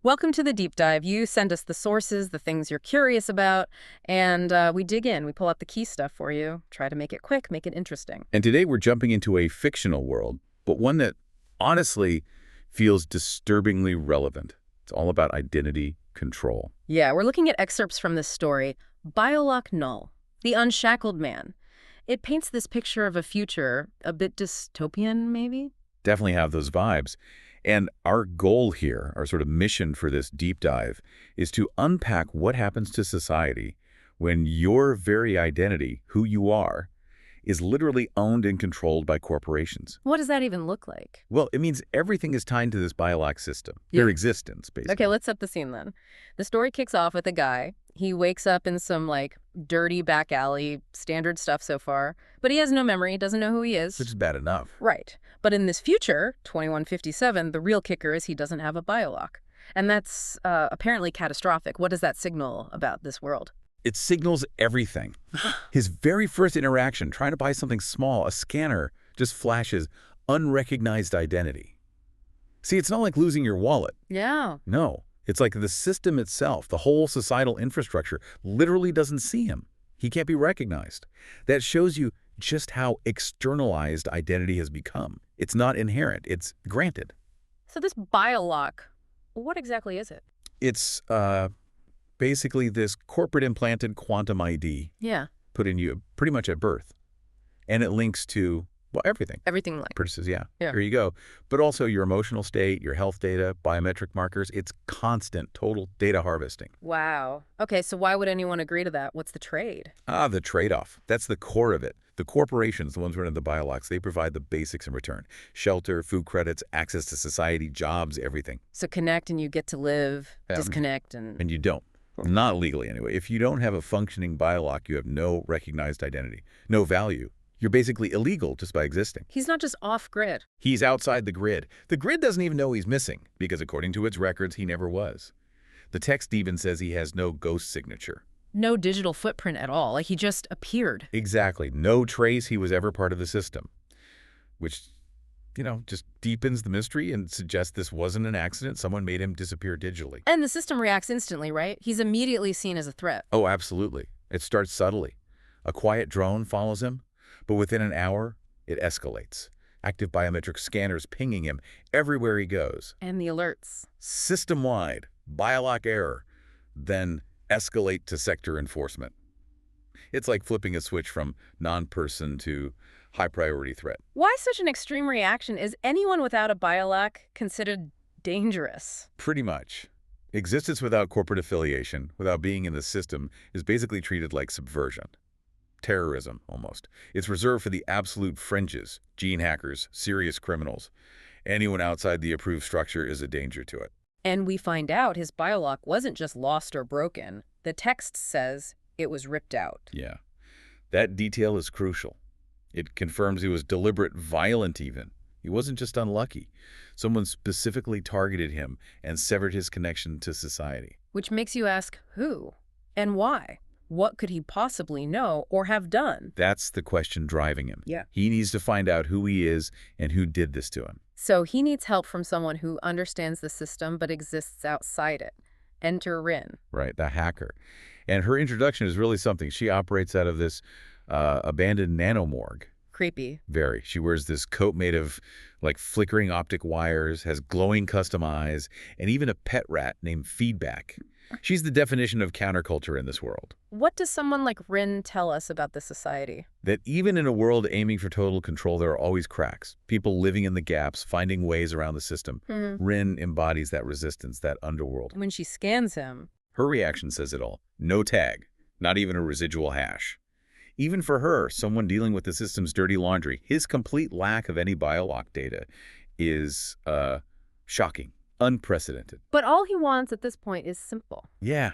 Welcome to the deep dive. You send us the sources, the things you're curious about, and we dig in. We pull out the key stuff for you, try to make it quick, make it interesting. And today we're jumping into a fictional world, but one that honestly feels disturbingly relevant. It's all about identity control. Yeah, we're looking at excerpts from this story, Biolock Null, the Unshackled Man. It paints this picture of a future a bit dystopian, maybe? Definitely have those vibes. And our goal here, our sort of mission for this deep dive, is to unpack what happens to society when your very identity, who you are, is literally owned and controlled by corporations. What does that even look like? Well, it means everything is tied to this Biolock system, Yeah. their existence, basically. Okay, let's set the scene then. The story kicks off with a guy. He wakes up in some, dirty back alley, standard stuff so far, but he has no memory, doesn't know who he is. Which is bad enough. Right. But in this future, 2157, the real kicker is he doesn't have a biolock. And that's apparently catastrophic. What does that signal about this world? It signals everything. His very first interaction, trying to buy something small, a scanner, just flashes unrecognized identity. See, it's not like losing your wallet. Yeah. No. It's like the system itself, the whole societal infrastructure, literally doesn't see him. He can't be recognized. That shows you just how externalized identity has become. It's not inherent. It's granted. So this biolock, what exactly is it? It's basically this corporate-implanted quantum ID Yeah. put in you pretty much at birth. And it links to, well, everything. Everything like. Purchases, yeah. Yeah. Here you go. But also your emotional state, your health data, biometric markers. It's constant, total data harvesting. Wow. Okay, so why would anyone agree to that? What's the trade? The trade-off. That's the core of it. The corporations, the ones running the Biolocks, they provide the basics in return. Shelter, food credits, access to society, jobs, everything. So connect and you get to live, Yeah. disconnect and... And you don't. Not legally, anyway. If you don't have a functioning Biolock, you have no recognized identity, no value. You're basically illegal just by existing. He's not just off-grid. He's outside the grid. The grid doesn't even know he's missing, because according to its records, he never was. The text even says he has no ghost signature. No digital footprint at all. Like he just appeared. Exactly. No trace he was ever part of the system. Which, just deepens the mystery and suggests this wasn't an accident. Someone made him disappear digitally. And the system reacts instantly, right? He's immediately seen as a threat. Oh, absolutely. It starts subtly. A quiet drone follows him, but within an hour, it escalates. Active biometric scanners pinging him everywhere he goes. And the alerts. System-wide, Biolock error, then escalate to sector enforcement. It's like flipping a switch from non-person to high-priority threat. Why such an extreme reaction? Is anyone without a biolock considered dangerous? Pretty much. Existence without corporate affiliation, without being in the system, is basically treated like subversion. Terrorism, almost. It's reserved for the absolute fringes, gene hackers, serious criminals. Anyone outside the approved structure is a danger to it. And we find out his biolock wasn't just lost or broken. The text says it was ripped out. Yeah. That detail is crucial. It confirms he was deliberate, violent even. He wasn't just unlucky. Someone specifically targeted him and severed his connection to society. Which makes you ask, who? And why? What could he possibly know or have done? That's the question driving him. Yeah. He needs to find out who he is and who did this to him. So he needs help from someone who understands the system but exists outside it. Enter Rin. Right, the hacker. And her introduction is really something. She operates out of this abandoned nanomorgue. Creepy. Very. She wears this coat made of, flickering optic wires, has glowing custom eyes, and even a pet rat named Feedback. She's the definition of counterculture in this world. What does someone like Rin tell us about the society? That even in a world aiming for total control, there are always cracks. People living in the gaps, finding ways around the system. Rin embodies that resistance, that underworld. When she scans him... Her reaction says it all. No tag. Not even a residual hash. Even for her, someone dealing with the system's dirty laundry, his complete lack of any Biolock data is shocking. Unprecedented. But all he wants at this point is simple. Yeah,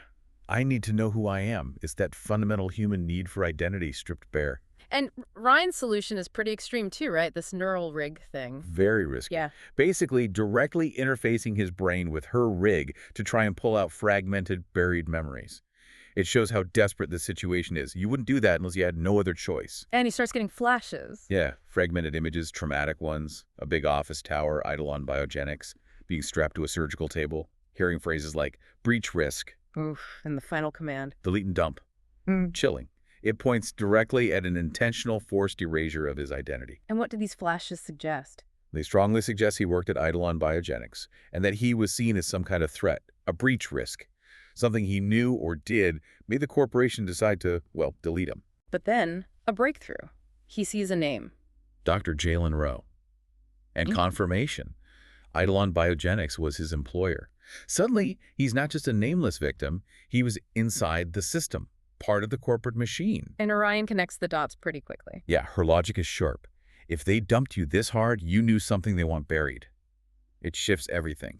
I need to know who I am. It's that fundamental human need for identity stripped bare. And Ryan's solution is pretty extreme too, right? This neural rig thing. Very risky. Yeah. Basically, directly interfacing his brain with her rig to try and pull out fragmented, buried memories. It shows how desperate this situation is. You wouldn't do that unless you had no other choice. And he starts getting flashes. Yeah, fragmented images, traumatic ones, a big office tower idle on biogenics, being strapped to a surgical table. hearing phrases like breach risk, Oof, and the final command. delete and dump. Mm. Chilling. It points directly at an intentional forced erasure of his identity. And what do these flashes suggest? They strongly suggest he worked at Eidolon Biogenics and that he was seen as some kind of threat, a breach risk. Something he knew or did made the corporation decide to, well, delete him. But then, a breakthrough. He sees a name. Dr. Jalen Roe. And confirmation. Eidolon Biogenics was his employer. Suddenly, he's not just a nameless victim, he was inside the system, part of the corporate machine. And Orion connects the dots pretty quickly. Yeah, her logic is sharp. If they dumped you this hard, you knew something they want buried. It shifts everything.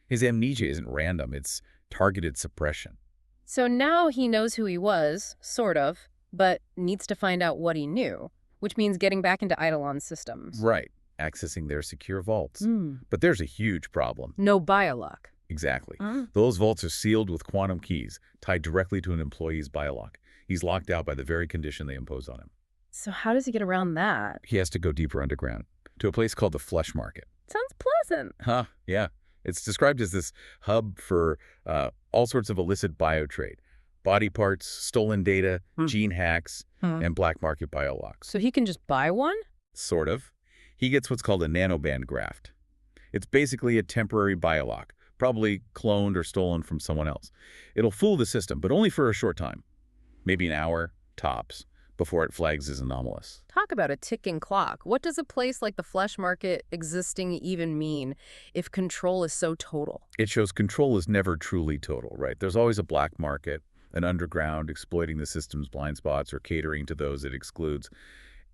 His amnesia isn't random, it's targeted suppression. So now he knows who he was, sort of, but needs to find out what he knew, which means getting back into Eidolon's systems. Right, accessing their secure vaults. But there's a huge problem. No Biolock. Exactly. Those vaults are sealed with quantum keys, tied directly to an employee's Biolock. He's locked out by the very condition they impose on him. So how does he get around that? He has to go deeper underground, to a place called the Flesh Market. Sounds pleasant. Huh, yeah. It's described as this hub for all sorts of illicit biotrade. Body parts, stolen data, gene hacks, and black market biolocks. So he can just buy one? Sort of. He gets what's called a nanoband graft. It's basically a temporary biolock, probably cloned or stolen from someone else. It'll fool the system, but only for a short time. Maybe an hour, tops, before it flags as anomalous. Talk about a ticking clock. What does a place like the Flesh Market existing even mean if control is so total? It shows control is never truly total, right? There's always a black market, an underground exploiting the system's blind spots or catering to those it excludes.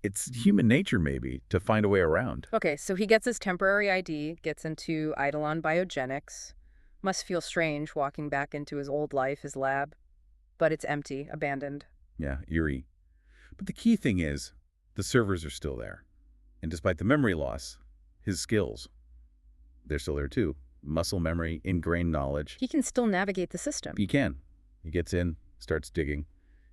It's human nature, maybe, to find a way around. Okay, so he gets his temporary ID, gets into Eidolon Biogenics. Must feel strange walking back into his old life, his lab. But it's empty, abandoned. Yeah, eerie. But the key thing is, the servers are still there. And despite the memory loss, his skills, they're still there too. Muscle memory, ingrained knowledge. He can still navigate the system. He can. He gets in, starts digging,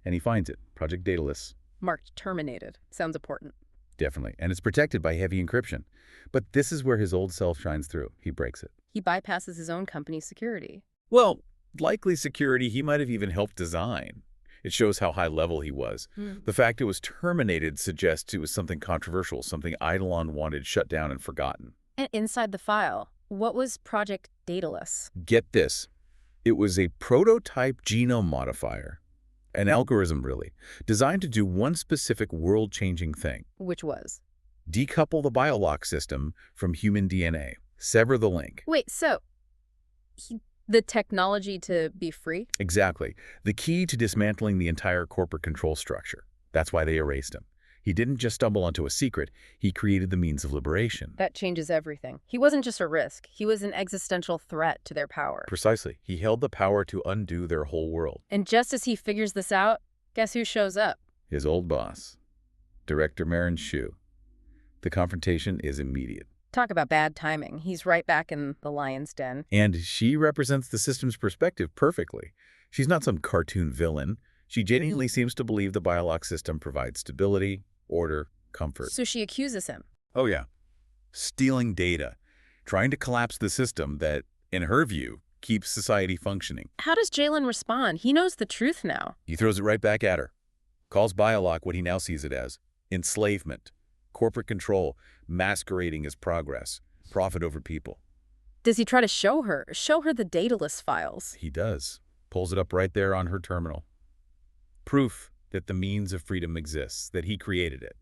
and he finds it. Project Daedalus. Marked terminated. Sounds important. Definitely. And it's protected by heavy encryption. But this is where his old self shines through. He breaks it. He bypasses his own company's security. Well, likely security he might have even helped design. It shows how high level he was. The fact it was terminated suggests it was something controversial, something Eidolon wanted shut down and forgotten. And inside the file, what was Project Daedalus? Get this. It was a prototype genome modifier, an algorithm really, designed to do one specific world-changing thing. Which was? Decouple the Biolock system from human DNA. Sever the link. Wait, so the technology to be free? Exactly. The key to dismantling the entire corporate control structure. That's why they erased him. He didn't just stumble onto a secret. He created the means of liberation. That changes everything. He wasn't just a risk. He was an existential threat to their power. Precisely. He held the power to undo their whole world. And just as he figures this out, guess who shows up? His old boss, Director Marin Shu. The confrontation is immediate. Talk about bad timing. He's right back in the lion's den. And she represents the system's perspective perfectly. She's not some cartoon villain. She genuinely seems to believe the Biolock system provides stability, order, comfort. So she accuses him. Oh yeah. Stealing data. Trying to collapse the system that, in her view, keeps society functioning. How does Jalen respond? He knows the truth now. He throws it right back at her. Calls Biolock what he now sees it as. Enslavement. Corporate control, masquerading as progress, profit over people. Does he try to show her the Daedalus files? He does. Pulls it up right there on her terminal. Proof that the means of freedom exists, that he created it.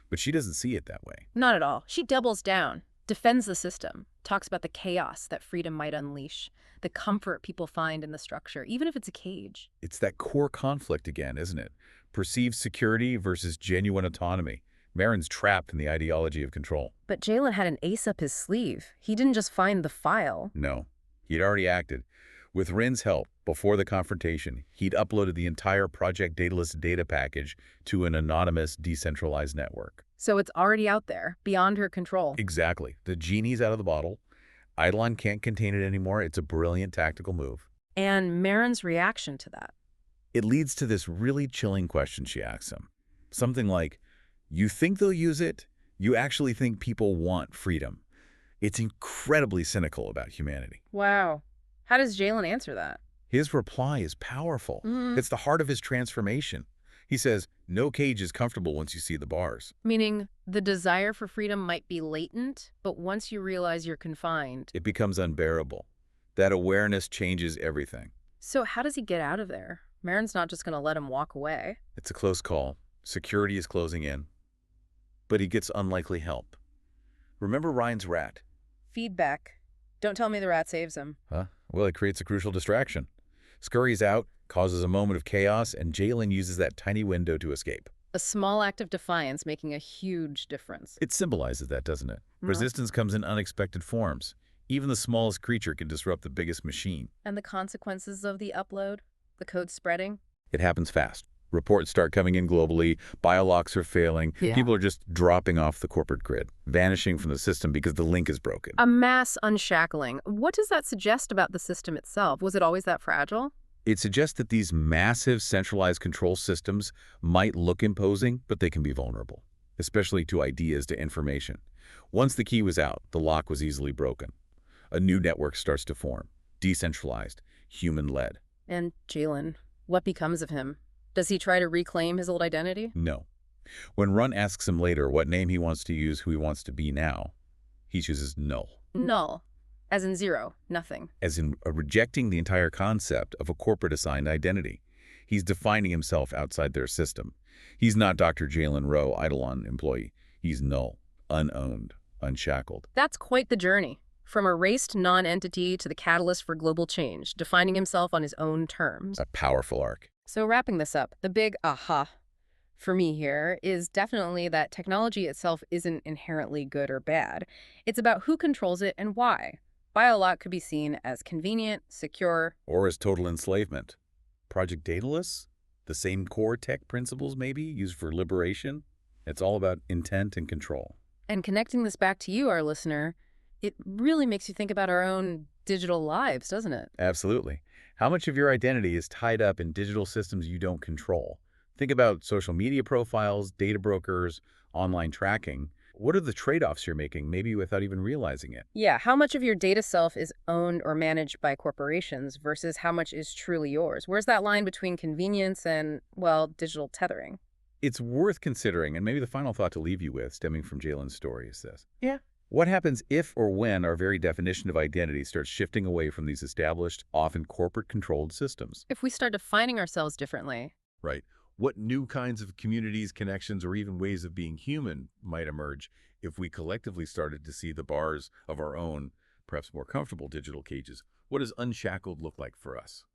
But she doesn't see it that way. Not at all. She doubles down, defends the system, talks about the chaos that freedom might unleash, the comfort people find in the structure, even if it's a cage. It's that core conflict again, isn't it? Perceived security versus genuine autonomy. Marin's trapped in the ideology of control. But Jalen had an ace up his sleeve. He didn't just find the file. No, he'd already acted. With Rin's help, before the confrontation, he'd uploaded the entire Project Daedalus data package to an anonymous, decentralized network. So it's already out there, beyond her control. Exactly. The genie's out of the bottle. Eidolon can't contain it anymore. It's a brilliant tactical move. And Marin's reaction to that. It leads to this really chilling question she asks him. Something like, you think they'll use it? You actually think people want freedom? It's incredibly cynical about humanity. Wow. How does Jalen answer that? His reply is powerful. Mm, It's the heart of his transformation. He says, no cage is comfortable once you see the bars. meaning the desire for freedom might be latent, but once you realize you're confined. It becomes unbearable. That awareness changes everything. So how does he get out of there? Marin's not just going to let him walk away. It's a close call. Security is closing in. But he gets unlikely help. Remember Ryan's rat? Feedback. Don't tell me the rat saves him. Huh? Well, it creates a crucial distraction. Scurries out, causes a moment of chaos, and Jalen uses that tiny window to escape. A small act of defiance making a huge difference. It symbolizes that, doesn't it? Mhm. Resistance comes in unexpected forms. Even the smallest creature can disrupt the biggest machine. And the consequences of the upload? The code spreading? It happens fast. Reports start coming in globally. Biolocks are failing. Yeah. People are just dropping off the corporate grid, vanishing from the system because the link is broken. A mass unshackling. What does that suggest about the system itself? Was it always that fragile? It suggests that these massive centralized control systems might look imposing, but they can be vulnerable, especially to ideas, to information. Once the key was out, the lock was easily broken. A new network starts to form, decentralized, human-led. And Jalen, what becomes of him? Does he try to reclaim his old identity? No. When Run asks him later what name he wants to use, who he wants to be now, he chooses Null, Null. As in zero. Nothing. as in rejecting the entire concept of a corporate-assigned identity. He's defining himself outside their system. He's not Dr. Jalen Roe, Eidolon employee. He's Null, unowned, unshackled. That's quite the journey. From erased non-entity to the catalyst for global change, defining himself on his own terms. A powerful arc. So wrapping this up, the big aha for me here is definitely that technology itself isn't inherently good or bad. It's about who controls it and why. Biolock could be seen as convenient, secure, Or as total enslavement. Project Daedalus? The same core tech principles, maybe, used for liberation? It's all about intent and control. and connecting this back to you, our listener, it really makes you think about our own digital lives, doesn't it? Absolutely. How much of your identity is tied up in digital systems you don't control? Think about social media profiles, data brokers, online tracking. What are the trade-offs you're making, maybe without even realizing it? Yeah, how much of your data self is owned or managed by corporations versus how much is truly yours? Where's that line between convenience and, well, digital tethering? It's worth considering, and maybe the final thought to leave you with, stemming from Jalen's story, is this. Yeah. What happens if or when our very definition of identity starts shifting away from these established, often corporate-controlled systems? If we start defining ourselves differently, Right. What new kinds of communities, connections, or even ways of being human might emerge if we collectively started to see the bars of our own, perhaps more comfortable digital cages? What does unshackled look like for us?